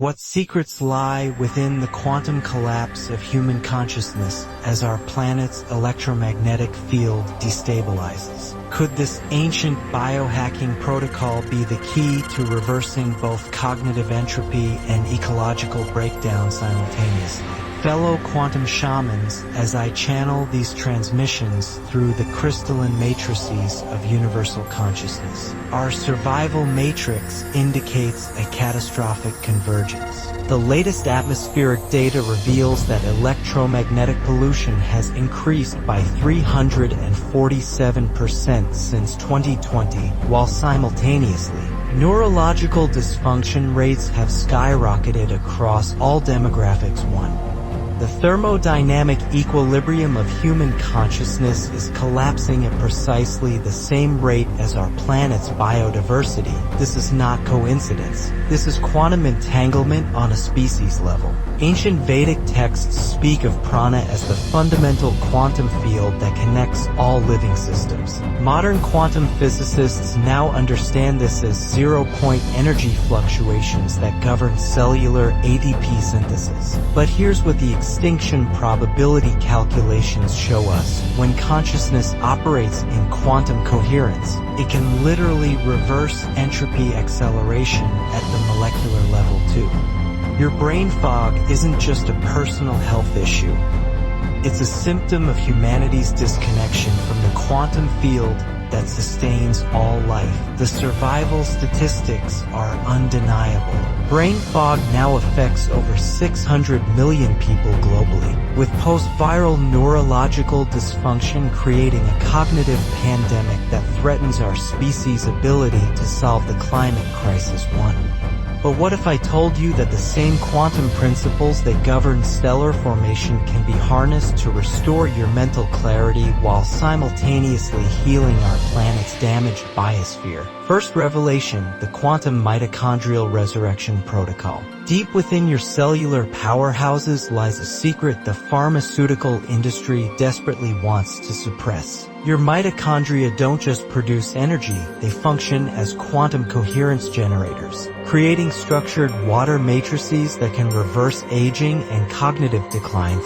What secrets lie within the quantum collapse of human consciousness as our planet's electromagnetic field destabilizes? Could this ancient biohacking protocol be the key to reversing both cognitive entropy and ecological breakdown simultaneously? Fellow quantum shamans, as I channel these transmissions through the crystalline matrices of universal consciousness, our survival matrix indicates a catastrophic convergence. The latest atmospheric data reveals that electromagnetic pollution has increased by 347% since 2020, while simultaneously, neurological dysfunction rates have skyrocketed across all demographics. The thermodynamic equilibrium of human consciousness is collapsing at precisely the same rate as our planet's biodiversity. This is not coincidence. This is quantum entanglement on a species level. Ancient Vedic texts speak of prana as the fundamental quantum field that connects all living systems. Modern quantum physicists now understand this as zero-point energy fluctuations that govern cellular ATP synthesis. But here's what the extinction probability calculations show us. When consciousness operates in quantum coherence, it can literally reverse entropy acceleration at the molecular level too. Your brain fog isn't just a personal health issue. It's a symptom of humanity's disconnection from the quantum field that sustains all life. The survival statistics are undeniable. Brain fog now affects over 600 million people globally, with post-viral neurological dysfunction creating a cognitive pandemic that threatens our species' ability to solve the climate crisis. But what if I told you that the same quantum principles that govern stellar formation can be harnessed to restore your mental clarity while simultaneously healing our planet's damaged biosphere? First revelation, the quantum mitochondrial resurrection protocol. Deep within your cellular powerhouses lies a secret the pharmaceutical industry desperately wants to suppress. Your mitochondria don't just produce energy, they function as quantum coherence generators, creating structured water matrices that can reverse aging and cognitive decline.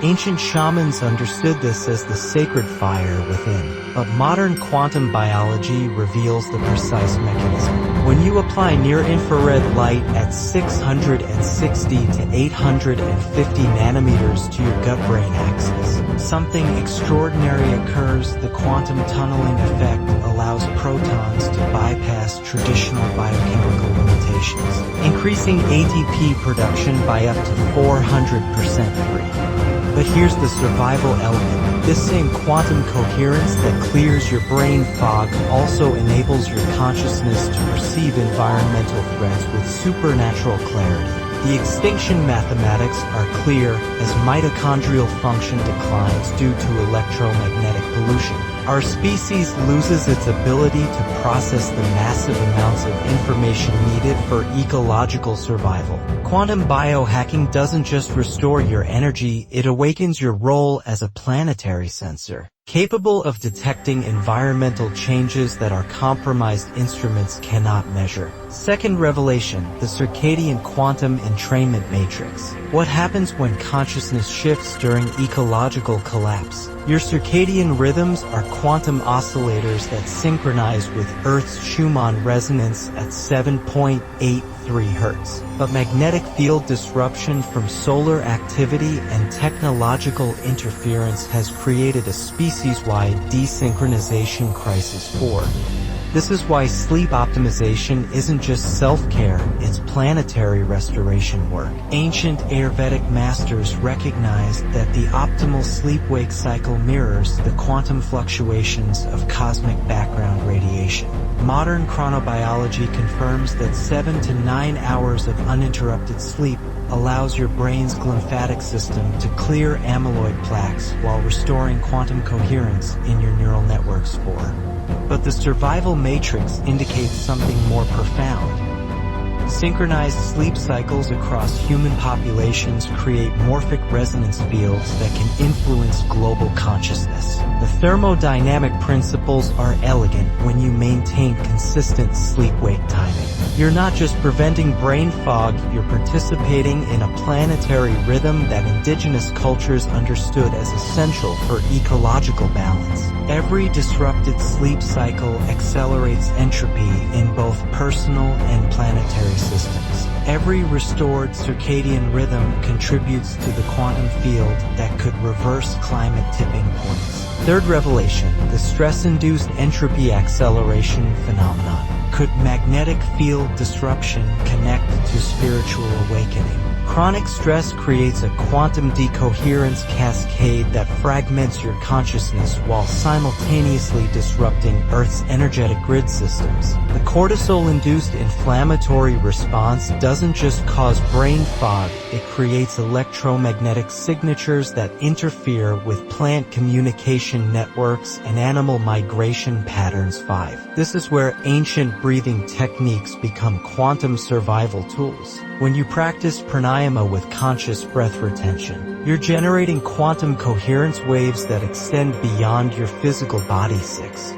Ancient shamans understood this as the sacred fire within, but modern quantum biology reveals the precise mechanism. When you apply near-infrared light at 660 to 850 nanometers to your gut-brain axis, something extraordinary occurs. The quantum tunneling effect allows protons to bypass traditional biochemical limitations, increasing ATP production by up to 400%. But here's the survival element. This same quantum coherence that clears your brain fog also enables your consciousness to perceive environmental threats with supernatural clarity. The extinction mathematics are clear as mitochondrial function declines due to electromagnetic pollution. Our species loses its ability to process the massive amounts of information needed for ecological survival. Quantum biohacking doesn't just restore your energy, it awakens your role as a planetary sensor, capable of detecting environmental changes that our compromised instruments cannot measure. Second revelation, the Circadian quantum entrainment matrix. What happens when consciousness shifts during ecological collapse? Your circadian rhythms are quantum oscillators that synchronize with Earth's Schumann resonance at 7.83 Hz. But magnetic field disruption from solar activity and technological interference has created a species-wide desynchronization crisis. This is why sleep optimization isn't just self-care, it's planetary restoration work. Ancient Ayurvedic masters recognized that the optimal sleep-wake cycle mirrors the quantum fluctuations of cosmic background radiation. Modern chronobiology confirms that 7 to 9 hours of uninterrupted sleep allows your brain's glymphatic system to clear amyloid plaques while restoring quantum coherence in your neural networks. But the survival matrix indicates something more profound. Synchronized sleep cycles across human populations create morphic resonance fields that can influence global consciousness. The thermodynamic principles are elegant when you maintain consistent sleep-wake timing. You're not just preventing brain fog, you're participating in a planetary rhythm that indigenous cultures understood as essential for ecological balance. Every disrupted sleep cycle accelerates entropy in both personal and planetary systems. Every restored circadian rhythm contributes to the quantum field that could reverse climate tipping points. Third revelation, the stress-induced entropy acceleration phenomenon. Could magnetic field disruption connect to spiritual awakening? Chronic stress creates a quantum decoherence cascade that fragments your consciousness while simultaneously disrupting Earth's energetic grid systems. The cortisol-induced inflammatory response doesn't just cause brain fog, it creates electromagnetic signatures that interfere with plant communication networks and animal migration patterns. 5. This is where ancient breathing techniques become quantum survival tools. When you practice pranayama with conscious breath retention, you're generating quantum coherence waves that extend beyond your physical body. 6.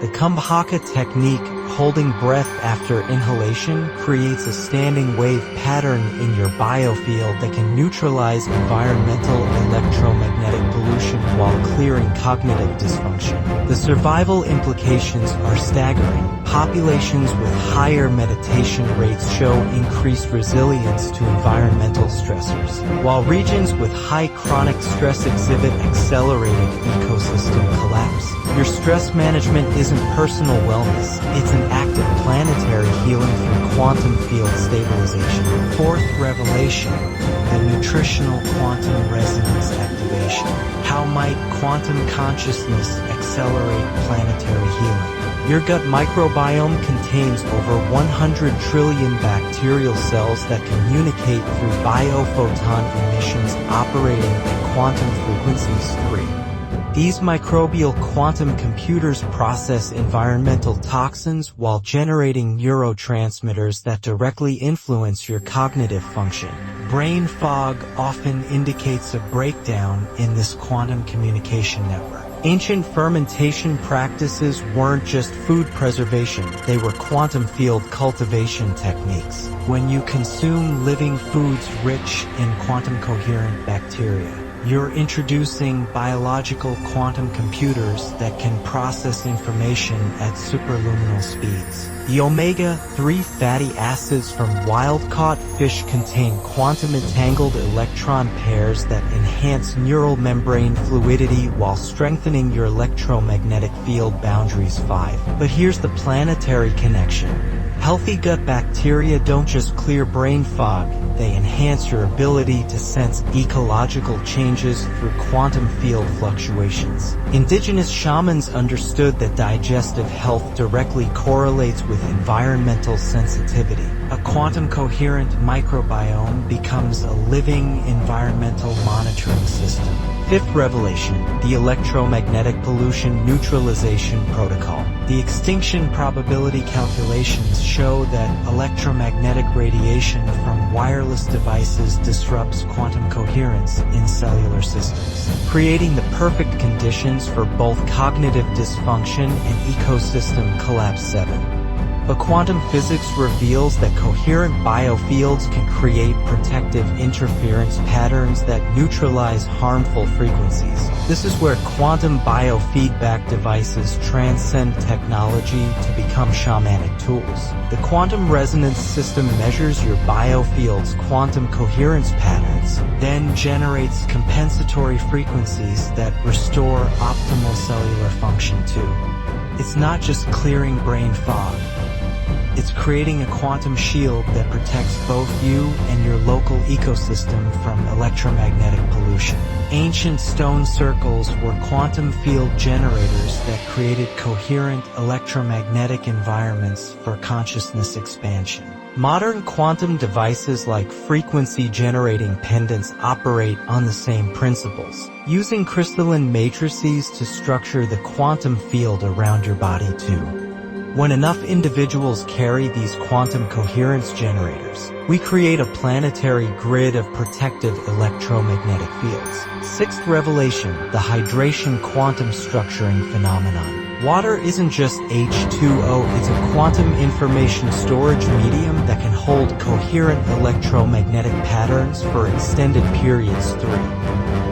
The Kumbhaka technique, holding breath after inhalation, creates a standing wave pattern in your biofield that can neutralize environmental electromagnetic pollution while clearing cognitive dysfunction. The survival implications are staggering. Populations with higher meditation rates show increased resilience to environmental stressors, while regions with high chronic stress exhibit accelerated ecosystem collapse. Your stress management isn't personal wellness, it's an act of planetary healing through quantum field stabilization. Fourth revelation, the nutritional quantum resonance activation. How might quantum consciousness accelerate planetary healing? Your gut microbiome contains over 100 trillion bacterial cells that communicate through biophoton emissions operating at quantum frequencies. 3. These microbial quantum computers process environmental toxins while generating neurotransmitters that directly influence your cognitive function. Brain fog often indicates a breakdown in this quantum communication network. Ancient fermentation practices weren't just food preservation, they were quantum field cultivation techniques. When you consume living foods rich in quantum coherent bacteria, you're introducing biological quantum computers that can process information at superluminal speeds. The omega-3 fatty acids from wild-caught fish contain quantum-entangled electron pairs that enhance neural membrane fluidity while strengthening your electromagnetic field boundaries. 5. But here's the planetary connection. Healthy gut bacteria don't just clear brain fog, they enhance your ability to sense ecological changes through quantum field fluctuations. Indigenous shamans understood that digestive health directly correlates with environmental sensitivity. A quantum coherent microbiome becomes a living environmental monitoring system. Fifth revelation, the electromagnetic pollution neutralization protocol. The extinction probability calculations show that electromagnetic radiation from wireless devices disrupts quantum coherence in cellular systems, creating the perfect conditions for both cognitive dysfunction and ecosystem collapse. 7. But quantum physics reveals that coherent biofields can create protective interference patterns that neutralize harmful frequencies. This is where quantum biofeedback devices transcend technology to become shamanic tools. The quantum resonance system measures your biofield's quantum coherence patterns, then generates compensatory frequencies that restore optimal cellular function too. It's not just clearing brain fog. It's creating a quantum shield that protects both you and your local ecosystem from electromagnetic pollution. Ancient stone circles were quantum field generators that created coherent electromagnetic environments for consciousness expansion. Modern quantum devices like frequency-generating pendants operate on the same principles, using crystalline matrices to structure the quantum field around your body too. When enough individuals carry these quantum coherence generators, we create a planetary grid of protective electromagnetic fields. Sixth revelation, the hydration quantum structuring phenomenon. Water isn't just H2O, it's a quantum information storage medium that can hold coherent electromagnetic patterns for extended periods through.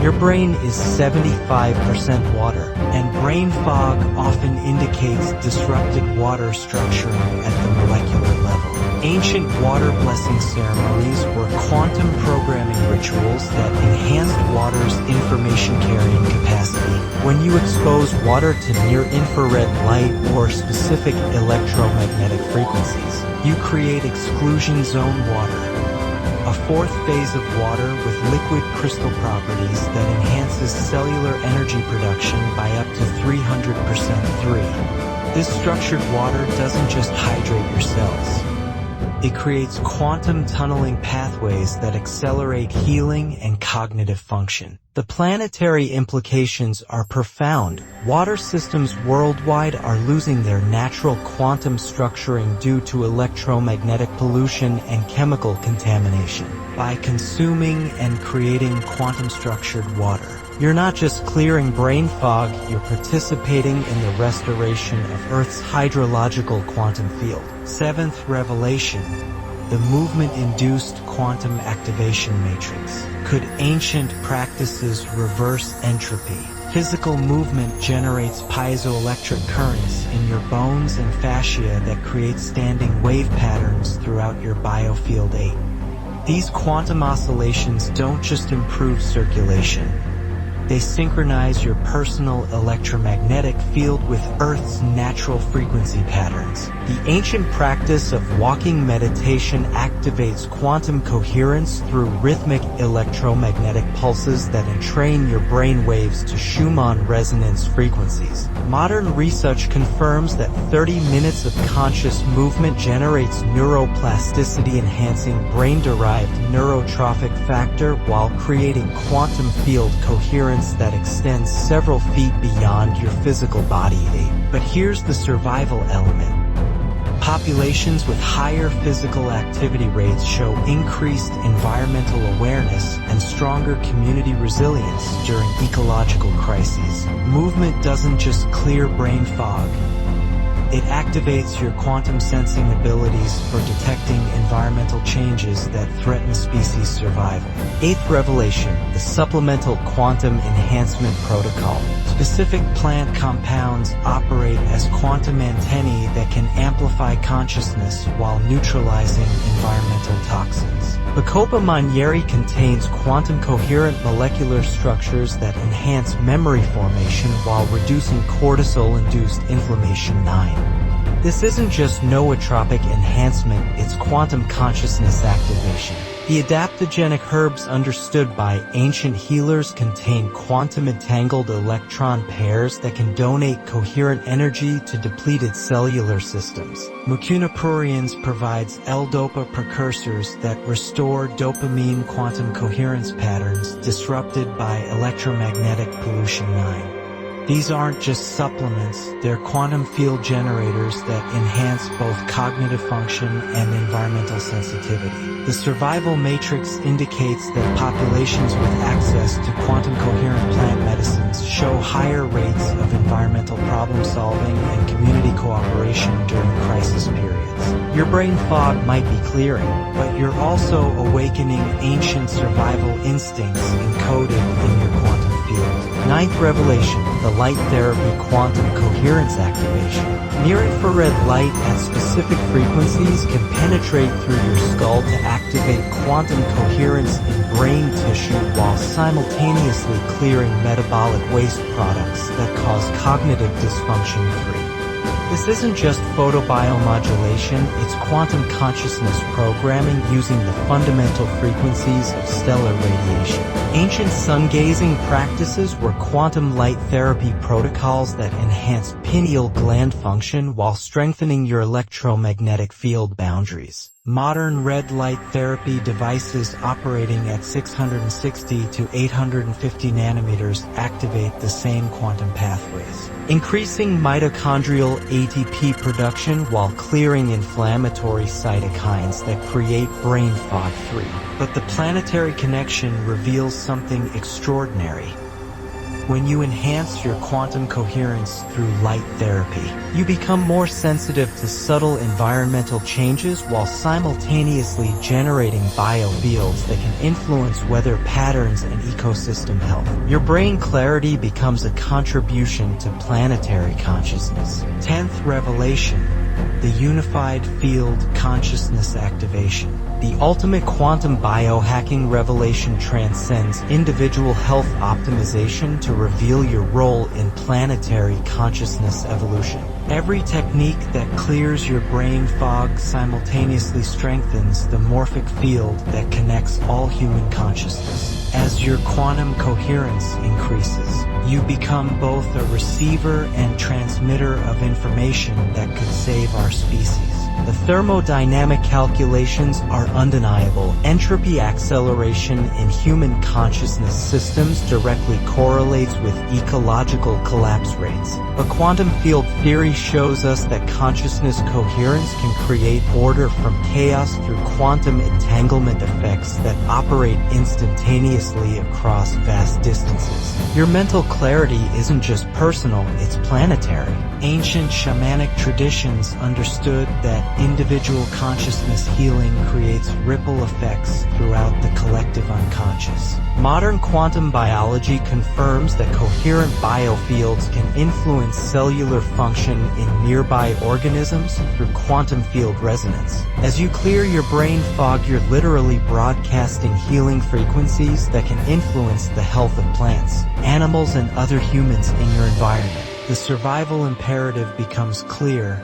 Your brain is 75% water, and brain fog often indicates disrupted water structuring at the molecular level. Ancient water blessing ceremonies were quantum programming rituals that enhanced water's information-carrying capacity. When you expose water to near-infrared light or specific electromagnetic frequencies, you create exclusion zone water, a fourth phase of water with liquid crystal properties that enhances cellular energy production by up to 300%. This structured water doesn't just hydrate your cells. It creates quantum tunneling pathways that accelerate healing and cognitive function. The planetary implications are profound. Water systems worldwide are losing their natural quantum structuring due to electromagnetic pollution and chemical contamination. By consuming and creating quantum-structured water, you're not just clearing brain fog, you're participating in the restoration of Earth's hydrological quantum field. Seventh revelation, the movement-induced quantum activation matrix. Could ancient practices reverse entropy? Physical movement generates piezoelectric currents in your bones and fascia that create standing wave patterns throughout your biofield 8. These quantum oscillations don't just improve circulation. They synchronize your personal electromagnetic field with Earth's natural frequency patterns. The ancient practice of walking meditation activates quantum coherence through rhythmic electromagnetic pulses that entrain your brain waves to Schumann resonance frequencies. Modern research confirms that 30 minutes of conscious movement generates neuroplasticity, enhancing brain-derived neurotrophic factor while creating quantum field coherence that extends several feet beyond your physical body. But here's the survival element. Populations with higher physical activity rates show increased environmental awareness and stronger community resilience during ecological crises. Movement doesn't just clear brain fog. It activates your quantum sensing abilities for detecting environmental changes that threaten species survival. Eighth revelation, the Supplemental Quantum Enhancement Protocol. Specific plant compounds operate as quantum antennae that can amplify consciousness while neutralizing environmental toxins. Bacopa monnieri contains quantum-coherent molecular structures that enhance memory formation while reducing cortisol-induced inflammation. 9. This isn't just nootropic enhancement, it's quantum consciousness activation. The adaptogenic herbs understood by ancient healers contain quantum-entangled electron pairs that can donate coherent energy to depleted cellular systems. Mucuna provides L-dopa precursors that restore dopamine quantum coherence patterns disrupted by electromagnetic pollution. 9. These aren't just supplements, they're quantum field generators that enhance both cognitive function and environmental sensitivity. The survival matrix indicates that populations with access to quantum-coherent plant medicines show higher rates of environmental problem-solving and community cooperation during crisis periods. Your brain fog might be clearing, but you're also awakening ancient survival instincts encoded in your quantum field. Ninth revelation, the light therapy quantum coherence activation. Near-infrared light at specific frequencies can penetrate through your skull to activate quantum coherence in brain tissue while simultaneously clearing metabolic waste products that cause cognitive dysfunction. 3. This isn't just photobiomodulation, it's quantum consciousness programming using the fundamental frequencies of stellar radiation. Ancient sun-gazing practices were quantum light therapy protocols that enhanced pineal gland function while strengthening your electromagnetic field boundaries. Modern red light therapy devices operating at 660 to 850 nanometers activate the same quantum pathways, increasing mitochondrial ATP production while clearing inflammatory cytokines that create brain fog free. But the planetary connection reveals something extraordinary. When you enhance your quantum coherence through light therapy, you become more sensitive to subtle environmental changes while simultaneously generating biofields that can influence weather patterns and ecosystem health. Your brain clarity becomes a contribution to planetary consciousness. 10th revelation, the unified field consciousness activation. The ultimate quantum biohacking revelation transcends individual health optimization to reveal your role in planetary consciousness evolution. Every technique that clears your brain fog simultaneously strengthens the morphic field that connects all human consciousness. As your quantum coherence increases, you become both a receiver and transmitter of information that could save our species. The thermodynamic calculations are undeniable. Entropy acceleration in human consciousness systems directly correlates with ecological collapse rates. But quantum field theory shows us that consciousness coherence can create order from chaos through quantum entanglement effects that operate instantaneously across vast distances. Your mental clarity isn't just personal, it's planetary. Ancient shamanic traditions understood that individual consciousness healing creates ripple effects throughout the collective unconscious. Modern quantum biology confirms that coherent biofields can influence cellular function in nearby organisms through quantum field resonance. As you clear your brain fog, you're literally broadcasting healing frequencies that can influence the health of plants, animals, and other humans in your environment. The survival imperative becomes clear.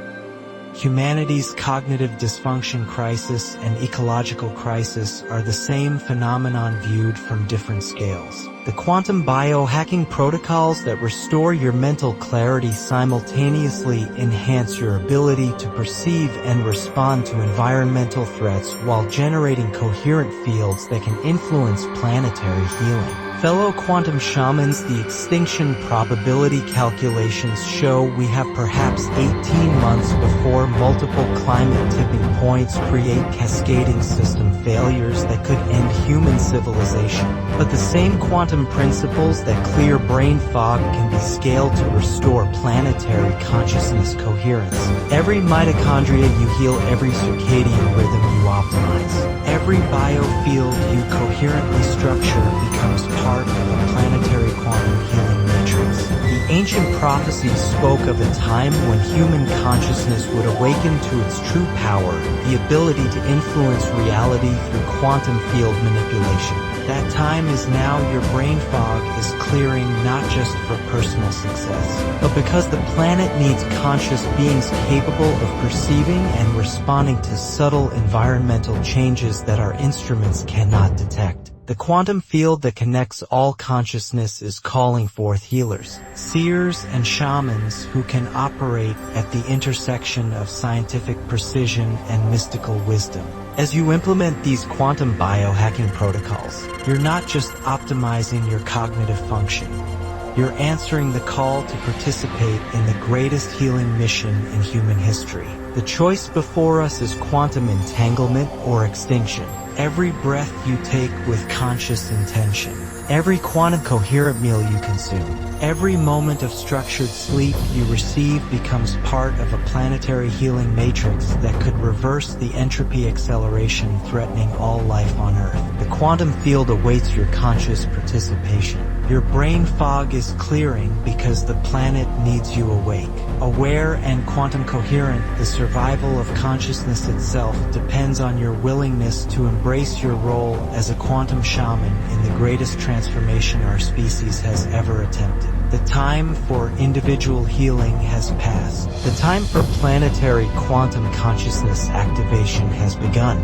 Humanity's cognitive dysfunction crisis and ecological crisis are the same phenomenon viewed from different scales. The quantum biohacking protocols that restore your mental clarity simultaneously enhance your ability to perceive and respond to environmental threats while generating coherent fields that can influence planetary healing. Fellow quantum shamans, the extinction probability calculations show we have perhaps 18 months before multiple climate tipping points create cascading system failures that could end human civilization. But the same quantum principles that clear brain fog can be scaled to restore planetary consciousness coherence. Every mitochondria you heal, every circadian rhythm you optimize, every biofield you coherently structure becomes part of a planetary quantum healing matrix. The ancient prophecies spoke of a time when human consciousness would awaken to its true power, the ability to influence reality through quantum field manipulation. That time is now. Your brain fog is clearing not just for personal success, but because the planet needs conscious beings capable of perceiving and responding to subtle environmental changes that our instruments cannot detect. The quantum field that connects all consciousness is calling forth healers, seers, and shamans who can operate at the intersection of scientific precision and mystical wisdom. As you implement these quantum biohacking protocols, you're not just optimizing your cognitive function. You're answering the call to participate in the greatest healing mission in human history. The choice before us is quantum entanglement or extinction. Every breath you take with conscious intention, every quantum coherent meal you consume, every moment of structured sleep you receive becomes part of a planetary healing matrix that could reverse the entropy acceleration threatening all life on Earth. The quantum field awaits your conscious participation. Your brain fog is clearing because the planet needs you awake. Aware and quantum coherent, the survival of consciousness itself depends on your willingness to embrace your role as a quantum shaman in the greatest transformation our species has ever attempted. The time for individual healing has passed. The time for planetary quantum consciousness activation has begun.